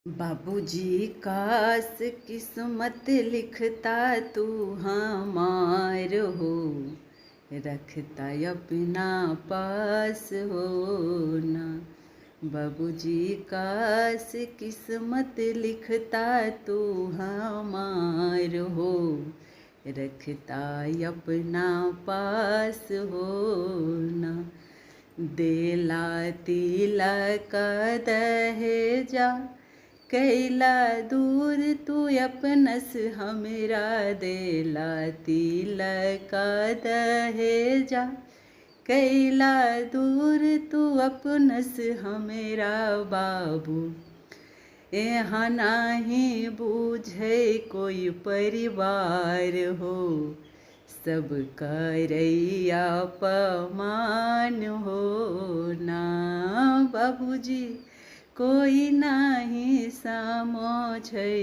बाबूजी काश किस्मत लिखता तू हमार हो, रखता अपना पास हो ना। बाबूजी काश किस्मत लिखता तू हमार हो, रखता अपना पास हो ना। देला तिलक दहेजा कैला दूर तू अपनस हमरा, देला तिलक दहेजा कैला दूर तू अपनस हमरा। बाबू यहाँ नाही बूझे कोई परिवार हो, सब करैया पमान हो ना। बाबूजी कोई नाही समझै।